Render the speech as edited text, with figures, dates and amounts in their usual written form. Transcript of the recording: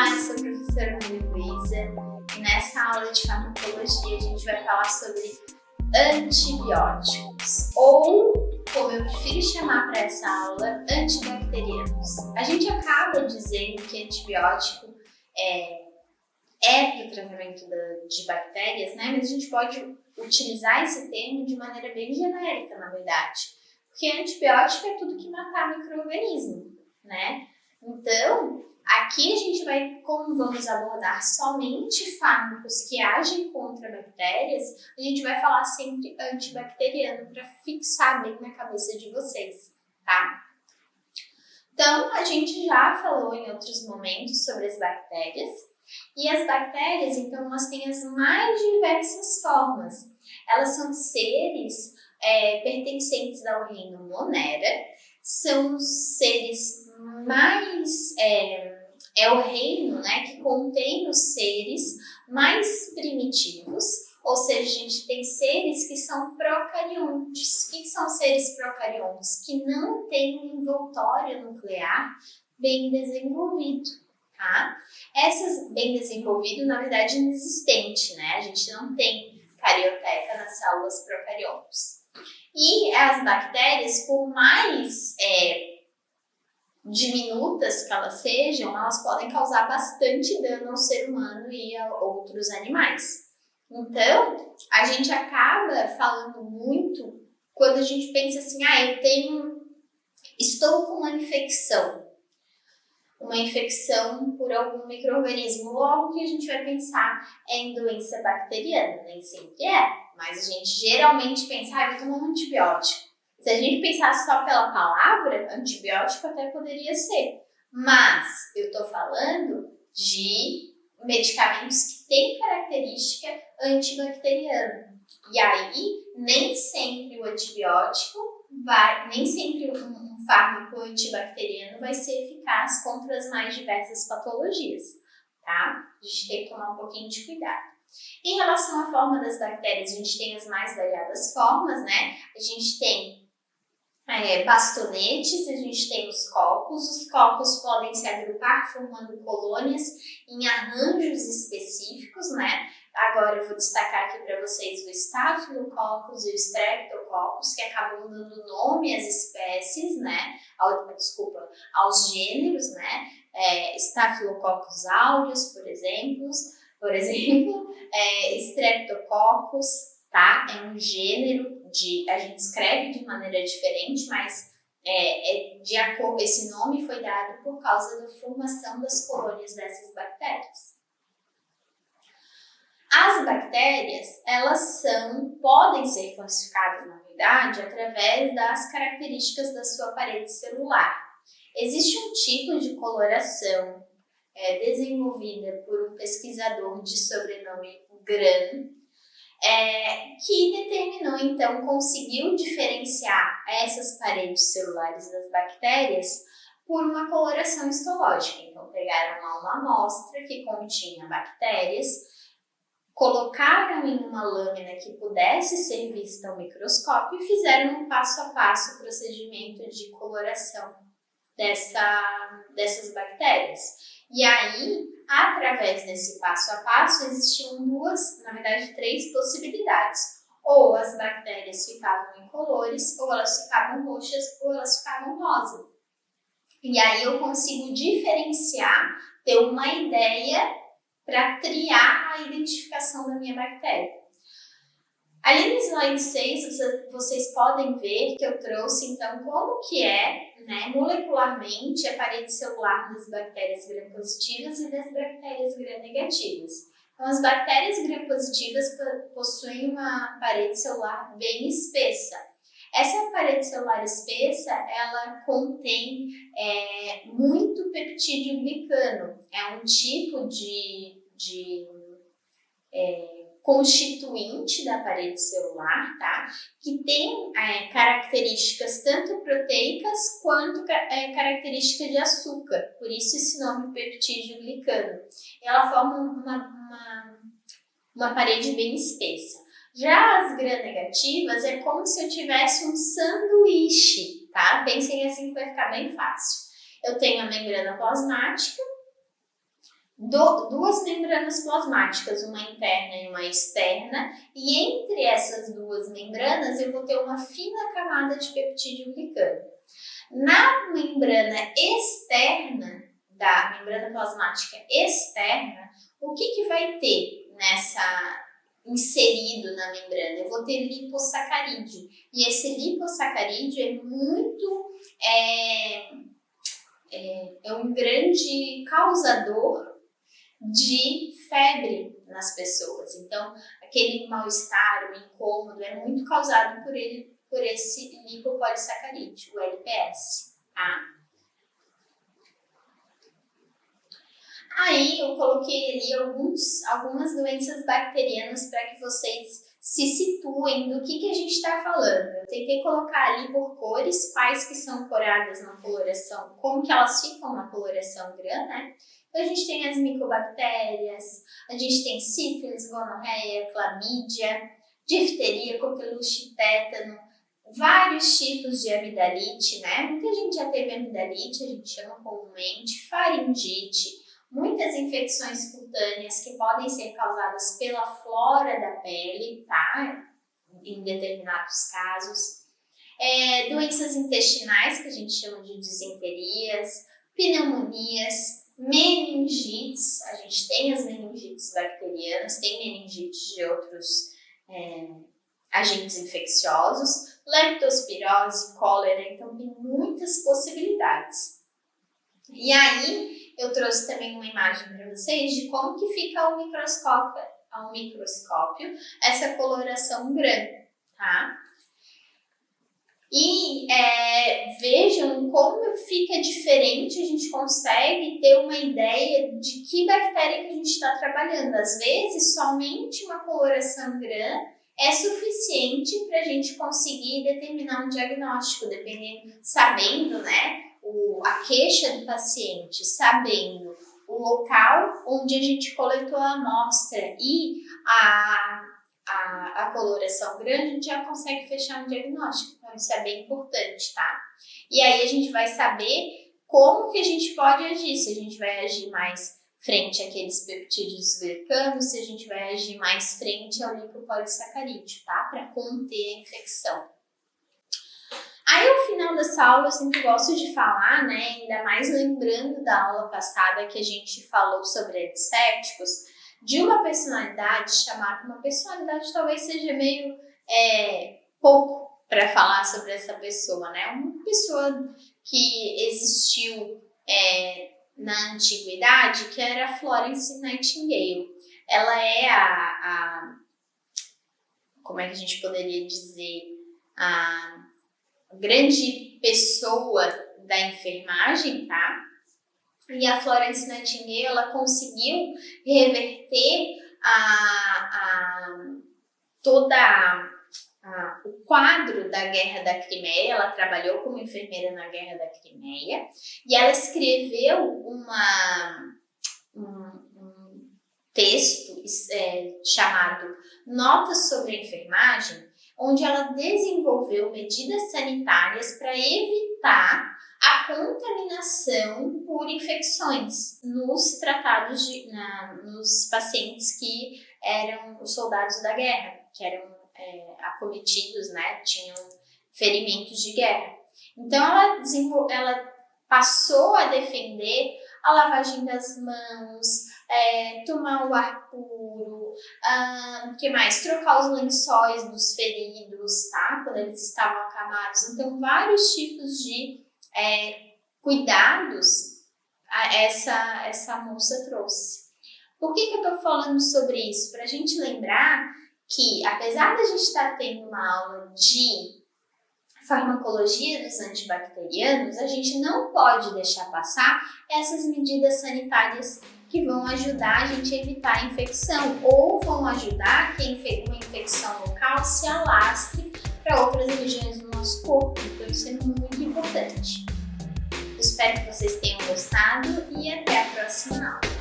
Olá, eu sou a professora Maria Luísa e nessa aula de farmacologia a gente vai falar sobre antibióticos, ou, como eu prefiro chamar para essa aula, antibacterianos. A gente acaba dizendo que antibiótico é para o tratamento de bactérias, né? Mas a gente pode utilizar esse termo de maneira bem genérica, na verdade, porque antibiótico é tudo que matar micro-organismo, né? Então, aqui a gente vai, como vamos abordar somente fármacos que agem contra bactérias, a gente vai falar sempre antibacteriano para fixar bem na cabeça de vocês, tá? Então, a gente já falou em outros momentos sobre as bactérias, e as bactérias, então, elas têm as mais diversas formas. Elas são seres pertencentes ao reino Monera, são os seres mais... É o reino, né, que contém os seres mais primitivos, ou seja, a gente tem seres que são procariontes. O que são seres procariontes? Que não têm um envoltório nuclear bem desenvolvido, tá? Essas bem desenvolvido, na verdade, inexistente, né? A gente não tem carioteca nas células procariontes. E as bactérias, por mais diminutas que elas sejam, elas podem causar bastante dano ao ser humano e a outros animais. Então, a gente acaba falando muito quando a gente pensa assim, estou com uma infecção por algum micro-organismo, logo que a gente vai pensar em doença bacteriana, nem sempre mas a gente geralmente pensa, vou tomar um antibiótico. Se a gente pensasse só pela palavra, antibiótico até poderia ser, mas eu estou falando de medicamentos que têm característica antibacteriana. E aí, nem sempre o antibiótico nem sempre um fármaco antibacteriano vai ser eficaz contra as mais diversas patologias, tá? A gente tem que tomar um pouquinho de cuidado. Em relação à forma das bactérias, a gente tem as mais variadas formas, né? A gente tem bastonetes, a gente tem os cocos podem se agrupar formando colônias em arranjos específicos, né? Agora eu vou destacar aqui para vocês o Staphylococcus e o Streptococcus, que acabam dando nome às espécies, né? Aos gêneros, né? Staphylococcus aureus, por exemplo, Streptococcus, tá? É um gênero a gente escreve de maneira diferente, mas esse nome foi dado por causa da formação das colônias dessas bactérias. As bactérias, podem ser classificadas, na verdade, através das características da sua parede celular. Existe um tipo de coloração desenvolvida por um pesquisador de sobrenome Gran, que determinou, então, conseguiu diferenciar essas paredes celulares das bactérias por uma coloração histológica. Então, pegaram lá uma amostra que continha bactérias, colocaram em uma lâmina que pudesse ser vista ao microscópio e fizeram um passo a passo procedimento de coloração dessas bactérias. E aí, através desse passo a passo, existiam três possibilidades. Ou as bactérias ficavam incolores, ou elas ficavam roxas, ou elas ficavam rosa. E aí eu consigo diferenciar, ter uma ideia para triar a identificação da minha bactéria. Ali no slide 6, vocês podem ver que eu trouxe, então, como que molecularmente a parede celular das bactérias gram-positivas e das bactérias gram-negativas. Então, as bactérias gram-positivas possuem uma parede celular bem espessa. Essa parede celular espessa, ela contém muito peptídeo glicano. É um tipo de constituinte da parede celular, tá? Que tem características tanto proteicas quanto características de açúcar, por isso esse nome peptídeo glicano. Ela forma uma parede bem espessa. Já as gram-negativas é como se eu tivesse um sanduíche, tá? Pensem assim que vai ficar bem fácil. Eu tenho a membrana plasmática, duas membranas plasmáticas, uma interna e uma externa, e entre essas duas membranas eu vou ter uma fina camada de peptídeo glicano. Na membrana externa, da membrana plasmática externa, o que vai ter inserido na membrana? Eu vou ter lipossacarídeo, e esse lipossacarídeo é muito, é um grande causador de febre nas pessoas. Então, aquele mal-estar, o incômodo, é muito causado por esse lipopolissacarídeo, o LPS, tá? Aí eu coloquei ali algumas doenças bacterianas para que vocês se situem do que a gente está falando. Eu tentei colocar ali por cores, quais que são coradas na coloração, como que elas ficam na coloração GRAM, né? Então a gente tem as micobactérias, a gente tem sífilis, gonorreia, clamídia, difteria, coqueluche, tétano, vários tipos de amidalite, né? Muita gente já teve amidalite, a gente chama comumente, faringite, muitas infecções cutâneas que podem ser causadas pela flora da pele, tá? Em determinados casos. Doenças intestinais, que a gente chama de disenterias, pneumonias, meningites, a gente tem as meningites bacterianas, tem meningites de outros agentes infecciosos, leptospirose, cólera, então tem muitas possibilidades. E aí, eu trouxe também uma imagem para vocês de como que fica ao microscópio essa coloração GRAM, tá? E vejam como fica diferente, a gente consegue ter uma ideia de que bactéria que a gente está trabalhando. Às vezes, somente uma coloração GRAM é suficiente para a gente conseguir determinar um diagnóstico, sabendo, né, a queixa do paciente, sabendo o local onde a gente coletou a amostra e a coloração GRAM, a gente já consegue fechar um diagnóstico. Então, isso é bem importante, tá? E aí a gente vai saber como que a gente pode agir, se a gente vai agir mais frente àqueles peptídeos glicanos, se a gente vai agir mais frente ao lipopolissacarídeo, tá? Para conter a infecção. Aí, ao final dessa aula, eu sempre gosto de falar, né, ainda mais lembrando da aula passada que a gente falou sobre antissépticos, de uma personalidade chamada, uma personalidade talvez seja meio pouco para falar sobre essa pessoa, né? Uma pessoa que existiu na antiguidade, que era a Florence Nightingale. Ela é como é que a gente poderia dizer, a grande pessoa da enfermagem, tá? E a Florence Nightingale, ela conseguiu reverter o quadro da Guerra da Crimeia. Ela trabalhou como enfermeira na Guerra da Crimeia e ela escreveu um texto chamado Notas sobre a Enfermagem, onde ela desenvolveu medidas sanitárias para evitar a contaminação por infecções nos tratados nos pacientes que eram os soldados da guerra, que eram acometidos, né, tinham ferimentos de guerra. Então ela passou a defender a lavagem das mãos, tomar o ar puro, que mais? Trocar os lençóis dos feridos, tá? Quando eles estavam acamados. Então, vários tipos de cuidados essa moça trouxe. Por que eu tô falando sobre isso? Para a gente lembrar que, apesar da gente estar tendo uma aula de farmacologia dos antibacterianos, a gente não pode deixar passar essas medidas sanitárias que vão ajudar a gente a evitar a infecção ou vão ajudar que uma infecção local se alastre para outras regiões do nosso corpo. Então isso é muito importante. Espero que vocês tenham gostado e até a próxima aula.